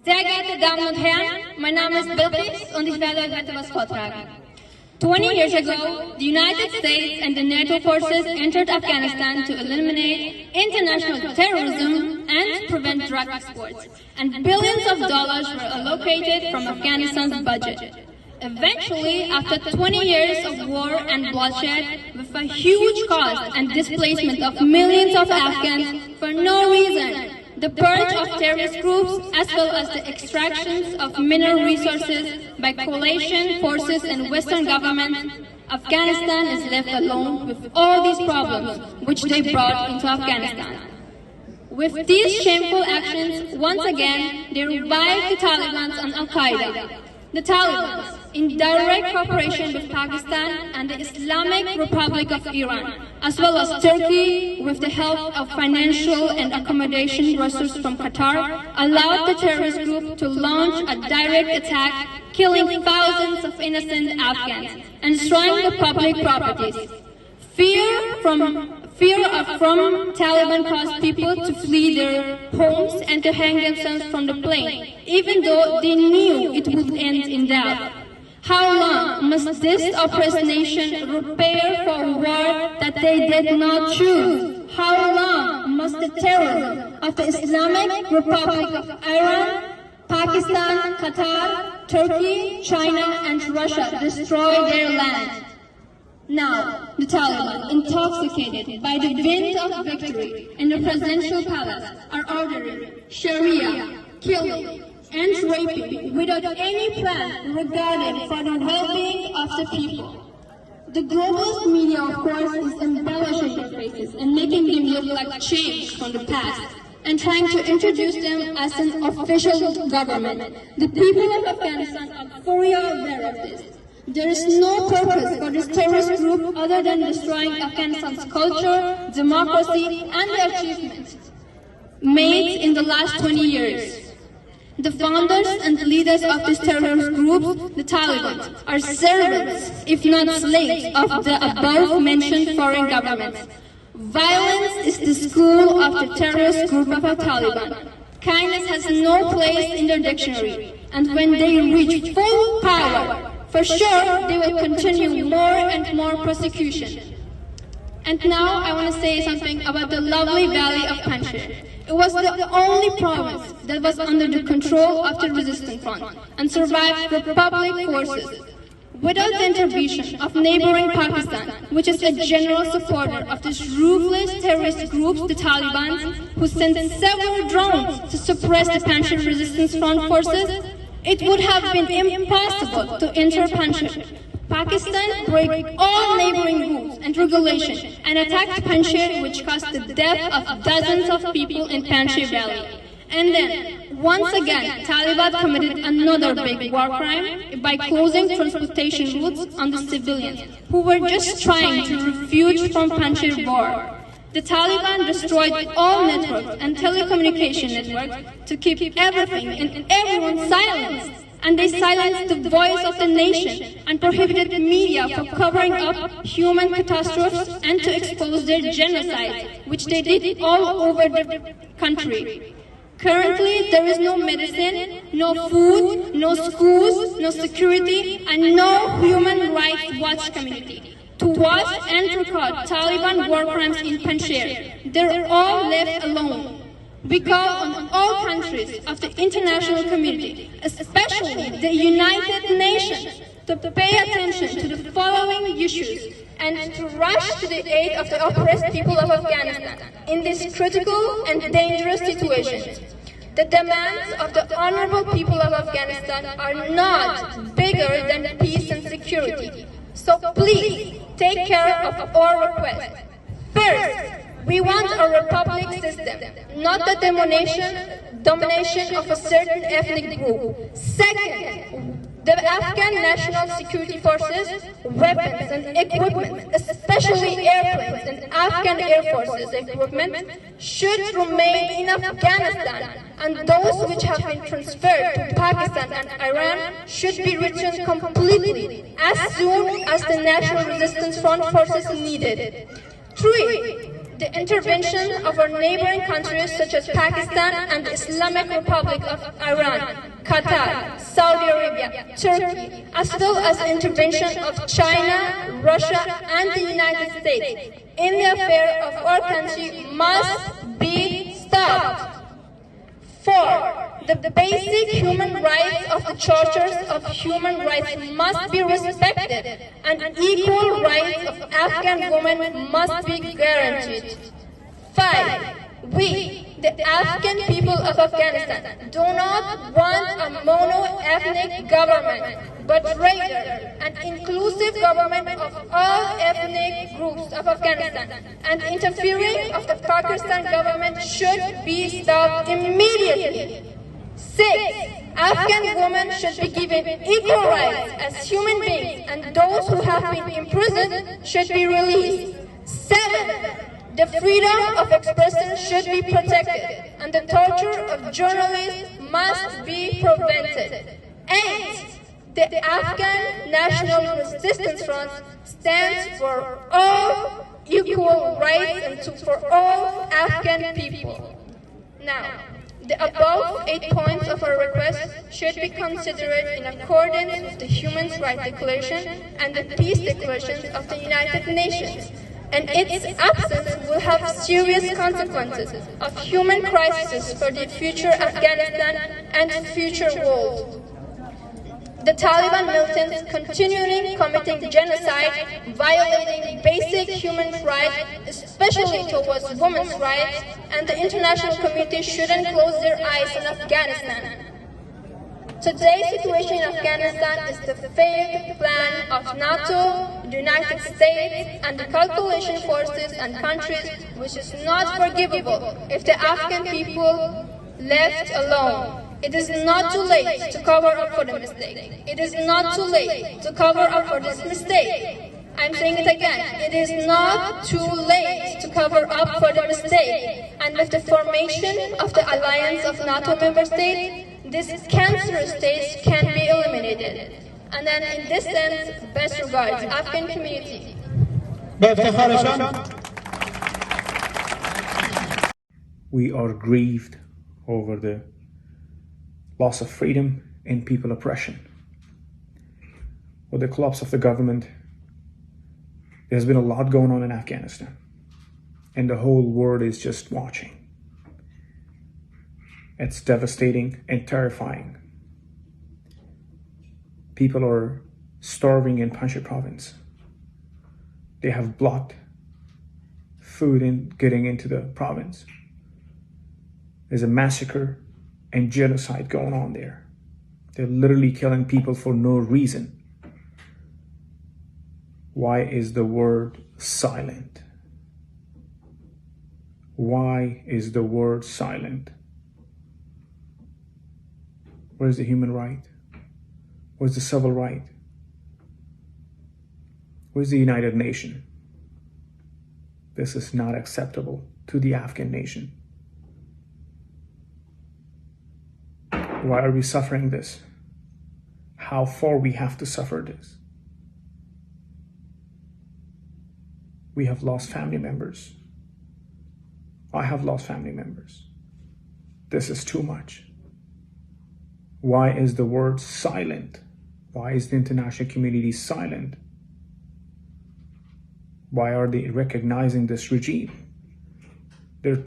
Sehr geehrte Damen und Herren, mein Name ist Bilqis und ich werde euch etwas vortragen. 20 years ago, the United States and the NATO forces entered Afghanistan to eliminate international terrorism and prevent drug exports, and billions of dollars were allocated from Afghanistan's budget. Eventually, after 20 years of war and bloodshed, with a huge cost and displacement of millions of Afghans for no reason, the purge of terrorist groups as well as the extractions of mineral resources by coalition forces and Western governments, Afghanistan is left alone with all these problems which they brought into Afghanistan. With these shameful actions, once again, they revived the Taliban and Al-Qaeda. The Taliban, in direct cooperation with Pakistan and the Islamic Republic of Iran, as well as Turkey, with the help of financial and accommodation resources from Qatar, allowed the terrorist group to launch a direct attack, killing thousands of innocent Afghans and destroying the public properties. Fear from Taliban caused people to flee their homes and to hang themselves from the plane, even though they knew it would end in death. How long must this oppressed nation prepare for a war that they did not choose? How long must the terrorism of the Islamic Republic of Iran, Pakistan, Qatar, Turkey, China, and Russia destroy their land? Now, the Taliban, intoxicated by the wind of victory in the presidential palace, are ordering Sharia, killing, and raping without any plan regarding for the well-being of the people. The globalist media, of course, is embellishing their faces and making them look like change from the past and trying to introduce them as an official government. The people of Afghanistan are fully aware of this. There is no purpose for this terrorist group other than destroying Afghanistan's culture, democracy, and the achievements made in the last 20 years. The founders and leaders of this terrorist group, the Taliban, are servants, if not slaves, of the above-mentioned foreign governments. Violence is the school of the terrorist group of the Taliban. Kindness has no place in their dictionary, and when they reach full power, for sure, they will continue more and more persecution. And now I want to say something about the lovely valley of Panjshir. It was the only province that was under the control of the resistance front and survived republic forces. Without the intervention of neighboring Pakistan, which is a general supporter of this ruthless terrorist group, the Taliban, who sent several drones to suppress the Panjshir resistance front forces, it would have been impossible to enter Panjshir. Pakistan broke all neighboring rules and regulations and attacked Panjshir, which caused the death of dozens of people in Panjshir Valley. And then, once again, Taliban committed another big war crime by closing transportation routes on the civilians who were just trying to refuge from Panjshir war. The Taliban destroyed all networks and telecommunication networks to keep everything and everyone silenced. And they silenced the voice of the nation and prohibited media from covering up human catastrophes and to expose their genocide, which they did all over the country. Currently, there is no medicine, no food, no schools, no security, and no human rights watch community to watch and record Taliban war crimes in Panjshir. They're all left alone. We call on all countries of the international community, especially the United Nations, to pay attention to the following issues and to rush to the aid of the oppressed people of Afghanistan in this critical and dangerous situation. The demands of the honorable people of Afghanistan are not bigger than peace and security. So please, take care of our request. First, we want a republic system, not the domination of a certain ethnic group. Second, the Afghan National Security Forces, weapons and equipment, especially airplanes and Afghan Air Forces equipment, should remain in Afghanistan, and those which have been transferred to Pakistan and Iran should be returned completely as soon as the National Resistance Front forces need it. 3. The intervention of our neighboring countries such as Pakistan and the Islamic Republic of Iran Qatar, Saudi Arabia, Turkey, as well as the intervention of China, Russia, and the United States in the affair of our country must be stopped. 4. The basic human rights of the charters of human rights must be respected, and equal rights of Afghan women must be guaranteed. 5. We, the Afghan people of Afghanistan, do not want a mono-ethnic government, but rather an inclusive government of all ethnic groups of Afghanistan, and interfering of the Pakistan government should be stopped immediately. 6. Afghan women should be given equal rights as human beings, and those who have been imprisoned should be released. 7. The freedom of expression should be protected, and the torture of journalists must be prevented. 8. The Afghan National Resistance Front stands for all equal rights and for all Afghan people. Now, the above 8 points of our request should be considered in accordance with the Human Rights Declaration and the Peace Declarations of the United Nations, and its absence will have serious consequences of human crisis for the future Afghanistan and future world. The Taliban militants continuing committing genocide, violating basic human rights, especially towards women's rights, and the international community shouldn't close their eyes on Afghanistan. Today's situation in Afghanistan is the failed plan of NATO, the United States, and the calculation forces and countries, which is not forgivable if the Afghan people left alone. It is not too late to cover up for the mistake. It is not too late to cover up for this mistake. I'm saying it again. It is not too late to cover up for the mistake. And with the formation of the alliance of NATO member states, this cancerous state can be eliminated. And then in this sense, best regards, Afghan community. We are grieved over the loss of freedom and people oppression. With the collapse of the government, there's been a lot going on in Afghanistan, and the whole world is just watching. It's devastating and terrifying. People are starving in Panjshir province. They have blocked food in getting into the province. There's a massacre and genocide going on there. They're literally killing people for no reason. Why is the word silent? Why is the word silent? Where's the human right? Where's the civil right? Where's the United Nations? This is not acceptable to the Afghan nation. Why are we suffering this? How far we have to suffer this? We have lost family members. I have lost family members. This is too much. Why is the word silent? Why is the international community silent? Why are they recognizing this regime? They're